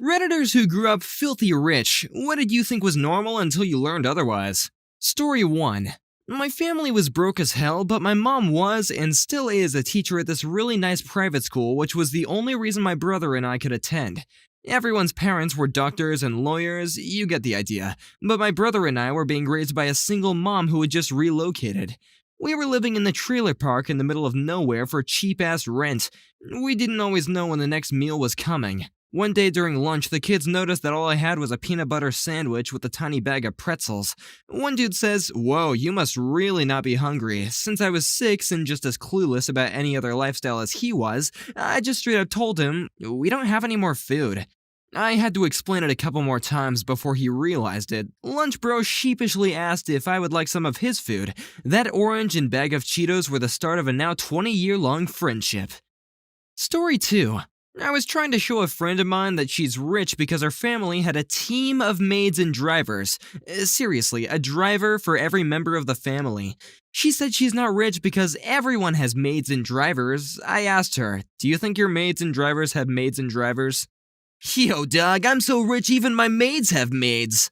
Redditors who grew up filthy rich, what did you think was normal until you learned otherwise? Story 1. My family was broke as hell, but my mom was and still is a teacher at this really nice private school, which was the only reason my brother and I could attend. Everyone's parents were doctors and lawyers, you get the idea, but my brother and I were being raised by a single mom who had just relocated. We were living in the trailer park in the middle of nowhere for cheap-ass rent. We didn't always know when the next meal was coming. One day during lunch, the kids noticed that all I had was a peanut butter sandwich with a tiny bag of pretzels. One dude says, "Whoa, you must really not be hungry." Since I was 6 and just as clueless about any other lifestyle as he was, I just straight up told him, "We don't have any more food." I had to explain it a couple more times before he realized it. Lunch Bro sheepishly asked if I would like some of his food. That orange and bag of Cheetos were the start of a now 20-year-long friendship. Story 2. I was trying to show a friend of mine that she's rich because her family had a team of maids and drivers. Seriously, a driver for every member of the family. She said she's not rich because everyone has maids and drivers. I asked her, "Do you think your maids and drivers have maids and drivers?" "Yo, dog, I'm so rich even my maids have maids."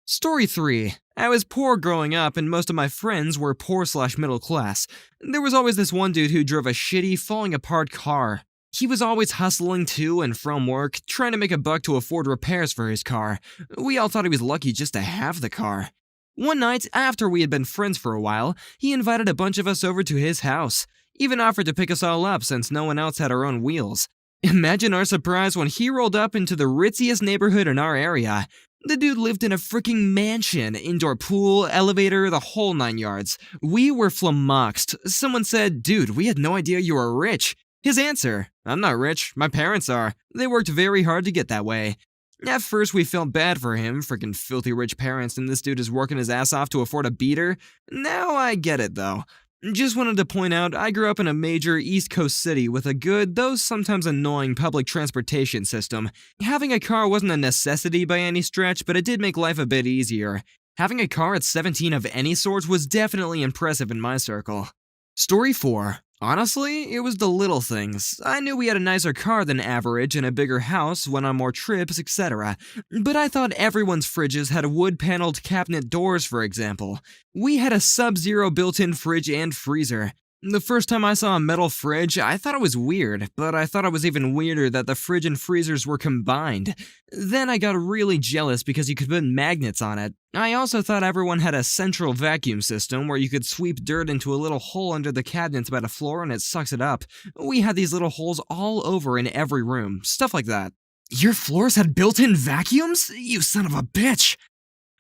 Story 3. I was poor growing up and most of my friends were poor/middle class. There was always this one dude who drove a shitty, falling apart car. He was always hustling to and from work, trying to make a buck to afford repairs for his car. We all thought he was lucky just to have the car. One night, after we had been friends for a while, he invited a bunch of us over to his house. Even offered to pick us all up since no one else had our own wheels. Imagine our surprise when he rolled up into the ritziest neighborhood in our area. The dude lived in a freaking mansion, indoor pool, elevator, the whole 9 yards. We were flummoxed. Someone said, "Dude, we had no idea you were rich." His answer, "I'm not rich, my parents are. They worked very hard to get that way." At first we felt bad for him, freaking filthy rich parents, and this dude is working his ass off to afford a beater. Now I get it though. Just wanted to point out, I grew up in a major East Coast city with a good, though sometimes annoying, public transportation system. Having a car wasn't a necessity by any stretch, but it did make life a bit easier. Having a car at 17 of any sort was definitely impressive in my circle. Story 4. Honestly, it was the little things. I knew we had a nicer car than average and a bigger house, went on more trips, etc. But I thought everyone's fridges had wood-paneled cabinet doors, for example. We had a Sub-Zero built-in fridge and freezer. The first time I saw a metal fridge, I thought it was weird, but I thought it was even weirder that the fridge and freezers were combined. Then I got really jealous because you could put magnets on it. I also thought everyone had a central vacuum system where you could sweep dirt into a little hole under the cabinets by the floor and it sucks it up. We had these little holes all over in every room, stuff like that. Your floors had built-in vacuums? You son of a bitch!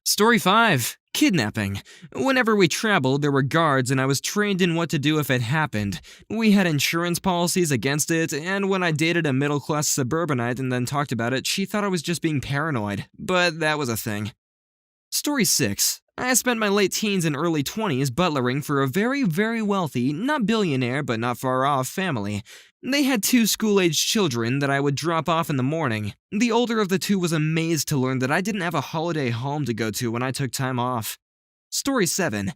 Story 5. Kidnapping. Whenever we traveled, there were guards and I was trained in what to do if it happened. We had insurance policies against it, and when I dated a middle-class suburbanite and then talked about it, she thought I was just being paranoid. But that was a thing. Story 6. I spent my late teens and early 20s butlering for a very, very wealthy, not billionaire but not far off family. They had 2 school-aged children that I would drop off in the morning. The older of the 2 was amazed to learn that I didn't have a holiday home to go to when I took time off. Story 7.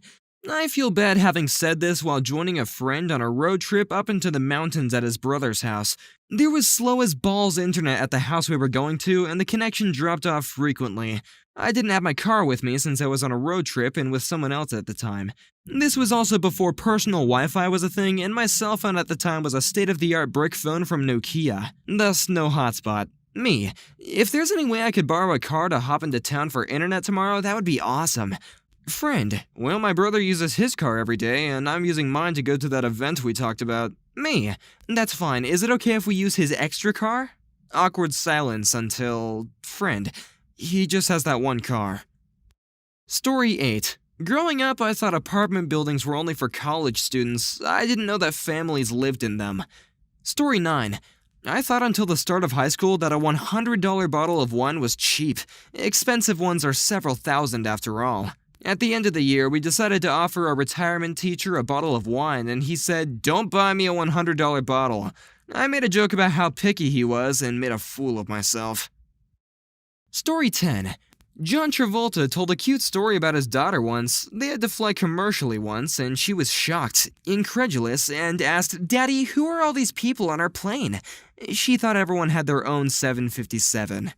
I feel bad having said this while joining a friend on a road trip up into the mountains at his brother's house. There was slow as balls internet at the house we were going to, and the connection dropped off frequently. I didn't have my car with me since I was on a road trip and with someone else at the time. This was also before personal Wi-Fi was a thing, and my cell phone at the time was a state-of-the-art brick phone from Nokia, thus no hotspot. Me. If there's any way I could borrow a car to hop into town for internet tomorrow, that would be awesome. Friend. Well, my brother uses his car every day, and I'm using mine to go to that event we talked about. Me. That's fine. Is it okay if we use his extra car? Awkward silence until... Friend. He just has that one car. Story 8. Growing up, I thought apartment buildings were only for college students. I didn't know that families lived in them. Story 9. I thought until the start of high school that a $100 bottle of wine was cheap. Expensive ones are several thousand after all. At the end of the year, we decided to offer a retirement teacher a bottle of wine, and he said, "Don't buy me a $100 bottle." I made a joke about how picky he was and made a fool of myself. Story 10. John Travolta told a cute story about his daughter once. They had to fly commercially once, and she was shocked, incredulous, and asked, "Daddy, who are all these people on our plane?" She thought everyone had their own 757.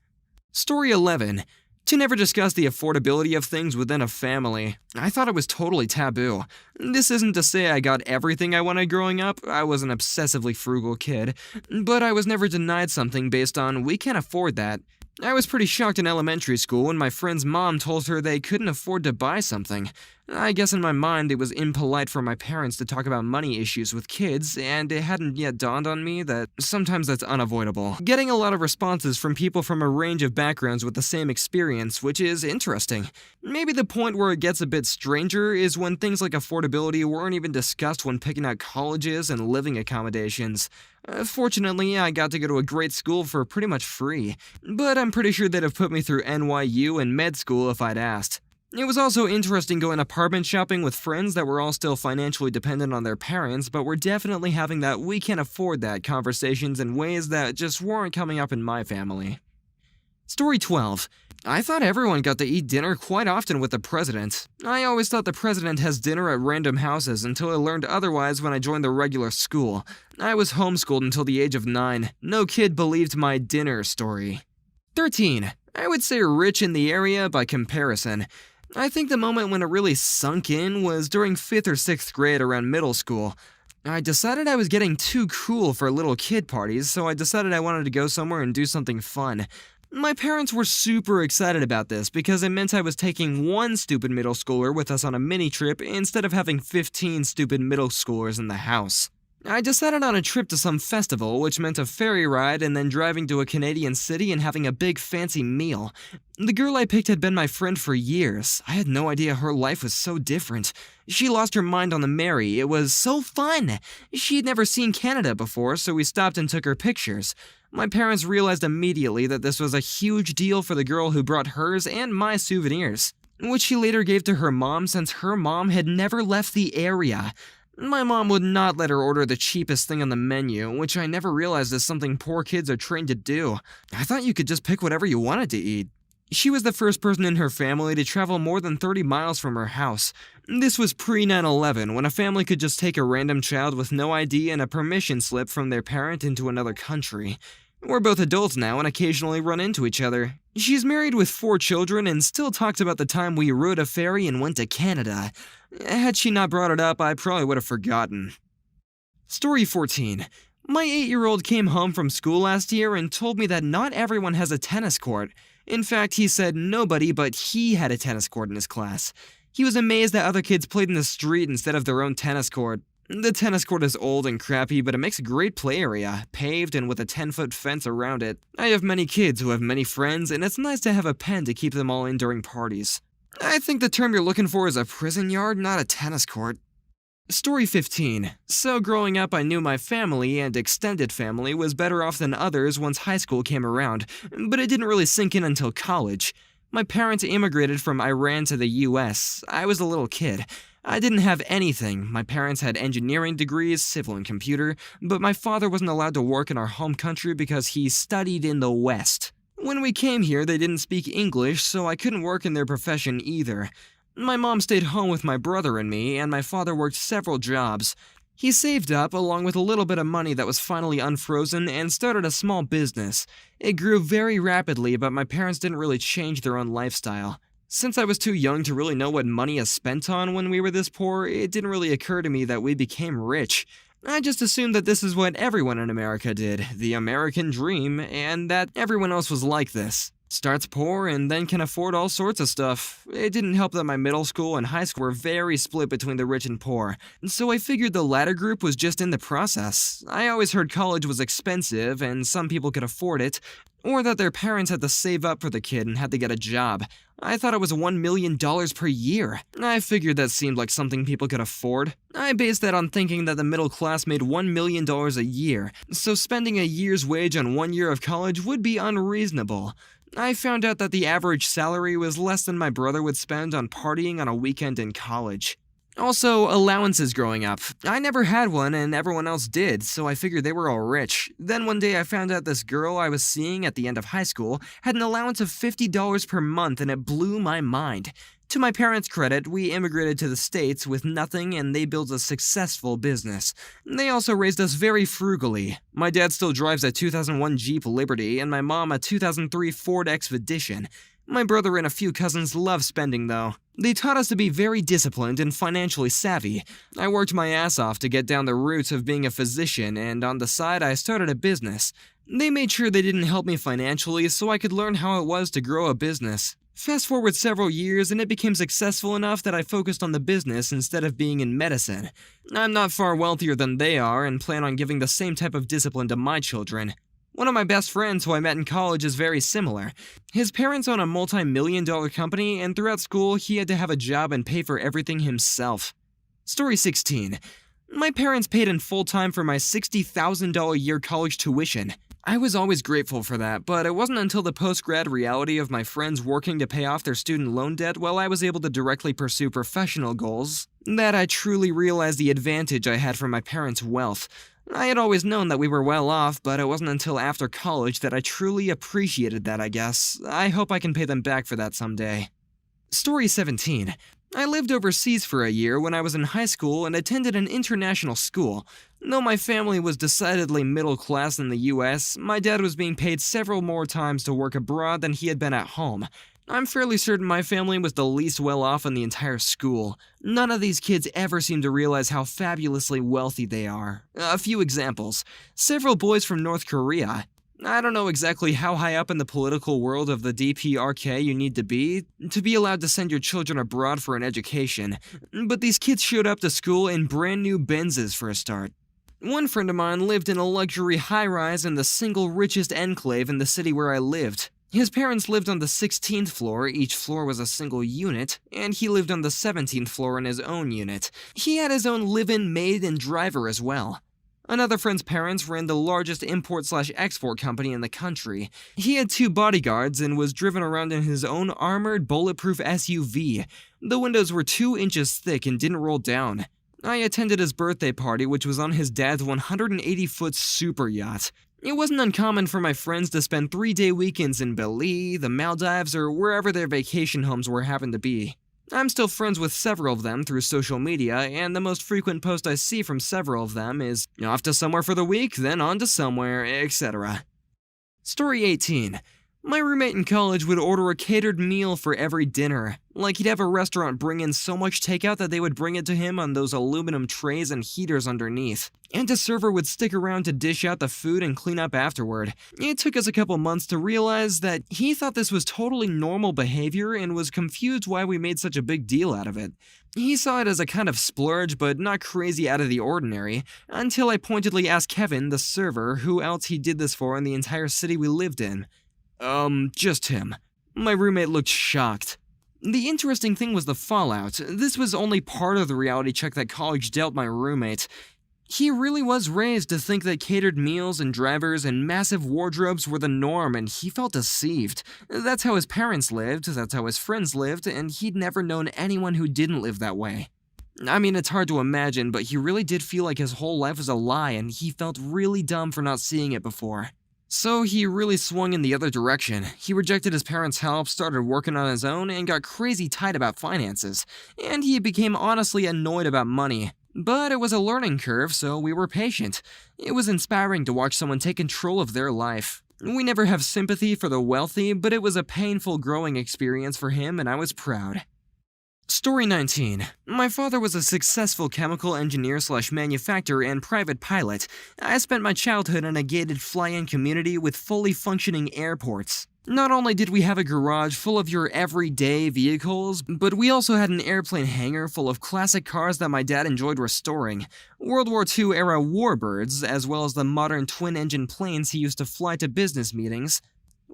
Story 11. To never discuss the affordability of things within a family. I thought it was totally taboo. This isn't to say I got everything I wanted growing up. I was an obsessively frugal kid. But I was never denied something based on, we can't afford that. I was pretty shocked in elementary school when my friend's mom told her they couldn't afford to buy something. I guess in my mind it was impolite for my parents to talk about money issues with kids, and it hadn't yet dawned on me that sometimes that's unavoidable. Getting a lot of responses from people from a range of backgrounds with the same experience, which is interesting. Maybe the point where it gets a bit stranger is when things like affordability weren't even discussed when picking out colleges and living accommodations. Fortunately, I got to go to a great school for pretty much free, but I'm pretty sure they'd have put me through NYU and med school if I'd asked. It was also interesting going apartment shopping with friends that were all still financially dependent on their parents, but were definitely having that we can't afford that conversations in ways that just weren't coming up in my family. Story 12. I thought everyone got to eat dinner quite often with the president. I always thought the president has dinner at random houses until I learned otherwise when I joined the regular school. I was homeschooled until the age of 9. No kid believed my dinner story. 13. I would say rich in the area by comparison. I think the moment when it really sunk in was during 5th or 6th grade around middle school. I decided I was getting too cool for little kid parties, so I decided I wanted to go somewhere and do something fun. My parents were super excited about this because it meant I was taking one stupid middle schooler with us on a mini trip instead of having 15 stupid middle schoolers in the house. I decided on a trip to some festival, which meant a ferry ride and then driving to a Canadian city and having a big fancy meal. The girl I picked had been my friend for years. I had no idea her life was so different. She lost her mind on the Mary. It was so fun. She'd never seen Canada before, so we stopped and took her pictures. My parents realized immediately that this was a huge deal for the girl who brought hers and my souvenirs, which she later gave to her mom since her mom had never left the area. My mom would not let her order the cheapest thing on the menu, which I never realized is something poor kids are trained to do. I thought you could just pick whatever you wanted to eat. She was the first person in her family to travel more than 30 miles from her house. This was pre-9/11, when a family could just take a random child with no ID and a permission slip from their parent into another country. We're both adults now and occasionally run into each other. She's married with 4 children and still talks about the time we rode a ferry and went to Canada. Had she not brought it up, I probably would have forgotten. Story 14. My 8-year-old came home from school last year and told me that not everyone has a tennis court. In fact, he said nobody but he had a tennis court in his class. He was amazed that other kids played in the street instead of their own tennis court. The tennis court is old and crappy, but it makes a great play area, paved and with a 10-foot fence around it. I have many kids who have many friends, and it's nice to have a pen to keep them all in during parties. I think the term you're looking for is a prison yard, not a tennis court. Story 15. So growing up, I knew my family and extended family was better off than others once high school came around, but it didn't really sink in until college. My parents immigrated from Iran to the US. I was a little kid. I didn't have anything. My parents had engineering degrees, civil and computer, but my father wasn't allowed to work in our home country because he studied in the West. When we came here, they didn't speak English, so I couldn't work in their profession either. My mom stayed home with my brother and me, and my father worked several jobs. He saved up, along with a little bit of money that was finally unfrozen, and started a small business. It grew very rapidly, but my parents didn't really change their own lifestyle. Since I was too young to really know what money is spent on when we were this poor, it didn't really occur to me that we became rich. I just assumed that this is what everyone in America did, the American dream, and that everyone else was like this. Starts poor and then can afford all sorts of stuff. It didn't help that my middle school and high school were very split between the rich and poor, so I figured the latter group was just in the process. I always heard college was expensive and some people could afford it, or that their parents had to save up for the kid and had to get a job. I thought it was $1 million per year. I figured that seemed like something people could afford. I based that on thinking that the middle class made $1 million a year, so spending a year's wage on 1 year of college would be unreasonable. I found out that the average salary was less than my brother would spend on partying on a weekend in college. Also, allowances growing up. I never had one and everyone else did, so I figured they were all rich. Then one day I found out this girl I was seeing at the end of high school had an allowance of $50 per month and it blew my mind. To my parents' credit, we immigrated to the States with nothing and they built a successful business. They also raised us very frugally. My dad still drives a 2001 Jeep Liberty and my mom a 2003 Ford Expedition. My brother and a few cousins love spending though. They taught us to be very disciplined and financially savvy. I worked my ass off to get down the route of being a physician and on the side I started a business. They made sure they didn't help me financially so I could learn how it was to grow a business. Fast forward several years and it became successful enough that I focused on the business instead of being in medicine. I'm not far wealthier than they are and plan on giving the same type of discipline to my children. One of my best friends who I met in college is very similar. His parents own a multi-million-dollar company and throughout school he had to have a job and pay for everything himself. Story 16. My parents paid in full time for my $60,000 a year college tuition. I was always grateful for that, but it wasn't until the post-grad reality of my friends working to pay off their student loan debt while I was able to directly pursue professional goals that I truly realized the advantage I had from my parents' wealth. I had always known that we were well off, but it wasn't until after college that I truly appreciated that, I guess. I hope I can pay them back for that someday. Story 17. I lived overseas for a year when I was in high school and attended an international school. Though my family was decidedly middle class in the US, my dad was being paid several more times to work abroad than he had been at home. I'm fairly certain my family was the least well off in the entire school. None of these kids ever seem to realize how fabulously wealthy they are. A few examples. Several boys from North Korea. I don't know exactly how high up in the political world of the DPRK you need to be allowed to send your children abroad for an education, but these kids showed up to school in brand new Benzes for a start. One friend of mine lived in a luxury high-rise in the single richest enclave in the city where I lived. His parents lived on the 16th floor, each floor was a single unit, and he lived on the 17th floor in his own unit. He had his own live-in maid and driver as well. Another friend's parents ran the largest import/export company in the country. He had 2 bodyguards and was driven around in his own armored, bulletproof SUV. The windows were 2 inches thick and didn't roll down. I attended his birthday party, which was on his dad's 180-foot super yacht. It wasn't uncommon for my friends to spend 3-day weekends in Bali, the Maldives, or wherever their vacation homes were happened to be. I'm still friends with several of them through social media, and the most frequent post I see from several of them is, off to somewhere for the week, then on to somewhere, etc. Story 18. My roommate in college would order a catered meal for every dinner. Like he'd have a restaurant bring in so much takeout that they would bring it to him on those aluminum trays and heaters underneath. And a server would stick around to dish out the food and clean up afterward. It took us a couple months to realize that he thought this was totally normal behavior and was confused why we made such a big deal out of it. He saw it as a kind of splurge, but not crazy out of the ordinary, until I pointedly asked Kevin, the server, who else he did this for in the entire city we lived in. Just him. My roommate looked shocked. The interesting thing was the fallout. This was only part of the reality check that college dealt my roommate. He really was raised to think that catered meals and drivers and massive wardrobes were the norm, and he felt deceived. That's how his parents lived, that's how his friends lived, and he'd never known anyone who didn't live that way. I mean, it's hard to imagine, but he really did feel like his whole life was a lie, and he felt really dumb for not seeing it before. So he really swung in the other direction. He rejected his parents' help, started working on his own, and got crazy tight about finances. And he became honestly annoyed about money. But it was a learning curve, so we were patient. It was inspiring to watch someone take control of their life. We never have sympathy for the wealthy, but it was a painful growing experience for him, and I was proud. Story 19. My father was a successful chemical engineer/manufacturer and private pilot. I spent my childhood in a gated fly-in community with fully functioning airports. Not only did we have a garage full of your everyday vehicles, but we also had an airplane hangar full of classic cars that my dad enjoyed restoring. World War II era warbirds, as well as the modern twin-engine planes he used to fly to business meetings.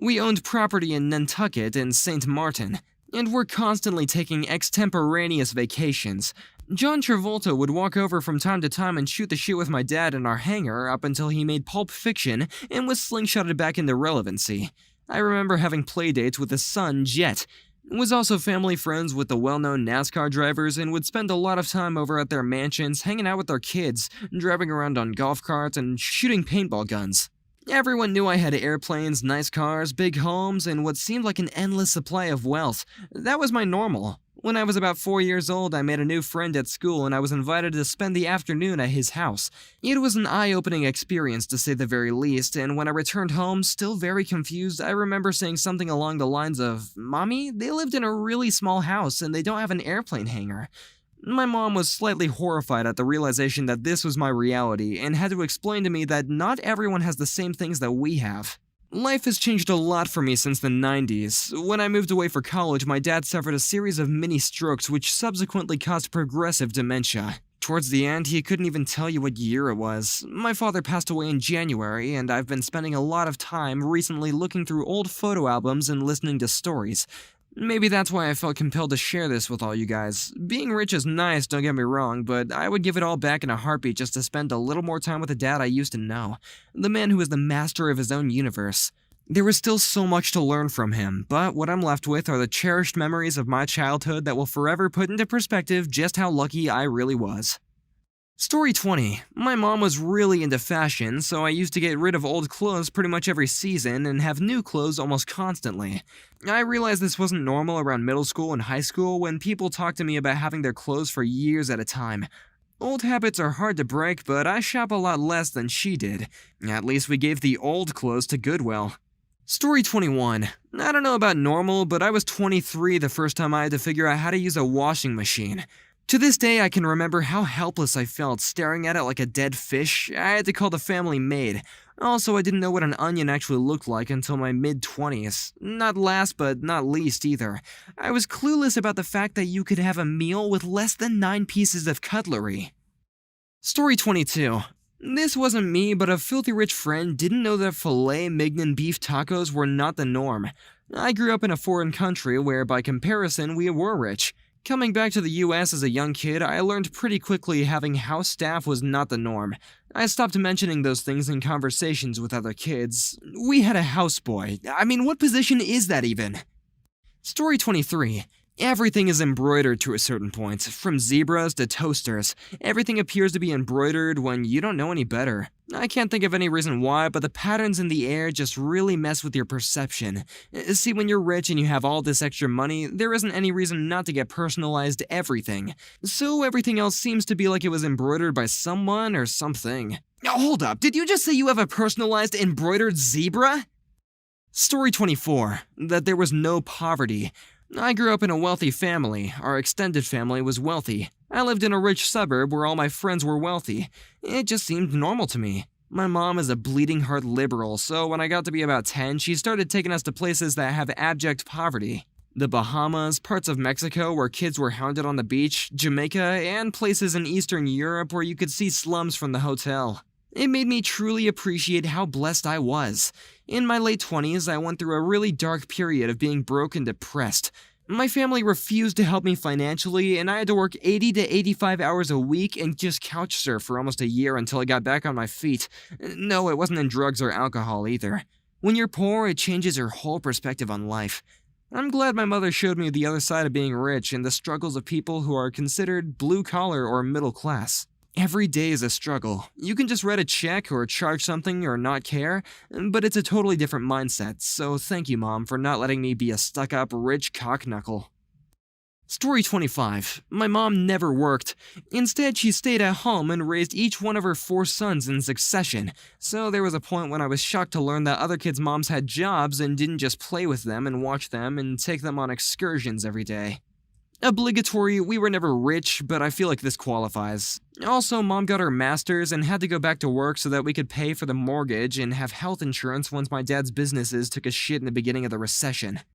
We owned property in Nantucket and St. Martin. And we're constantly taking extemporaneous vacations. John Travolta would walk over from time to time and shoot the shit with my dad in our hangar up until he made Pulp Fiction and was slingshotted back into relevancy. I remember having playdates with his son, Jet. Was also family friends with the well-known NASCAR drivers and would spend a lot of time over at their mansions hanging out with their kids, driving around on golf carts and shooting paintball guns. Everyone knew I had airplanes, nice cars, big homes, and what seemed like an endless supply of wealth. That was my normal. When I was about 4 years old, I made a new friend at school and I was invited to spend the afternoon at his house. It was an eye-opening experience to say the very least, and when I returned home, still very confused, I remember saying something along the lines of, "Mommy, they lived in a really small house and they don't have an airplane hangar." My mom was slightly horrified at the realization that this was my reality and had to explain to me that not everyone has the same things that we have. Life has changed a lot for me since the 90s. When I moved away for college, my dad suffered a series of mini strokes which subsequently caused progressive dementia. Towards the end, he couldn't even tell you what year it was. My father passed away in January, and I've been spending a lot of time recently looking through old photo albums and listening to stories. Maybe that's why I felt compelled to share this with all you guys. Being rich is nice, don't get me wrong, but I would give it all back in a heartbeat just to spend a little more time with the dad I used to know, the man who was the master of his own universe. There was still so much to learn from him, but what I'm left with are the cherished memories of my childhood that will forever put into perspective just how lucky I really was. Story 20. My mom was really into fashion, so I used to get rid of old clothes pretty much every season and have new clothes almost constantly. I realized this wasn't normal around middle school and high school when people talked to me about having their clothes for years at a time. Old habits are hard to break, but I shop a lot less than she did. At least we gave the old clothes to Goodwill. Story 21. I don't know about normal, but I was 23 the first time I had to figure out how to use a washing machine. To this day, I can remember how helpless I felt staring at it like a dead fish. I had to call the family maid. Also, I didn't know what an onion actually looked like until my mid-20s. Not last, but not least either. I was clueless about the fact that you could have a meal with less than 9 pieces of cutlery. Story 22. This wasn't me, but a filthy rich friend didn't know that filet mignon beef tacos were not the norm. I grew up in a foreign country where, by comparison, we were rich. Coming back to the US as a young kid, I learned pretty quickly having house staff was not the norm. I stopped mentioning those things in conversations with other kids. We had a houseboy. I mean, what position is that even? Story 23. Everything is embroidered to a certain point, from zebras to toasters. Everything appears to be embroidered when you don't know any better. I can't think of any reason why, but the patterns in the air just really mess with your perception. See, when you're rich and you have all this extra money, there isn't any reason not to get personalized everything. So everything else seems to be like it was embroidered by someone or something. Now, hold up, did you just say you have a personalized embroidered zebra? Story 24. That there was no poverty. I grew up in a wealthy family. Our extended family was wealthy. I lived in a rich suburb where all my friends were wealthy. It just seemed normal to me. My mom is a bleeding heart liberal, so when I got to be about 10, she started taking us to places that have abject poverty. The Bahamas, parts of Mexico where kids were hounded on the beach, Jamaica, and places in Eastern Europe where you could see slums from the hotel. It made me truly appreciate how blessed I was. In my late 20s, I went through a really dark period of being broke and depressed. My family refused to help me financially, and I had to work 80 to 85 hours a week and just couch surf for almost a year until I got back on my feet. No, it wasn't in drugs or alcohol either. When you're poor, it changes your whole perspective on life. I'm glad my mother showed me the other side of being rich and the struggles of people who are considered blue-collar or middle class. Every day is a struggle. You can just write a check or charge something or not care, but it's a totally different mindset, so thank you, Mom, for not letting me be a stuck-up rich cockknuckle. Story 25. My mom never worked. Instead, she stayed at home and raised each one of her 4 sons in succession, so there was a point when I was shocked to learn that other kids' moms had jobs and didn't just play with them and watch them and take them on excursions every day. Obligatory, we were never rich, but I feel like this qualifies. Also, Mom got her master's and had to go back to work so that we could pay for the mortgage and have health insurance once my dad's businesses took a shit in the beginning of the recession.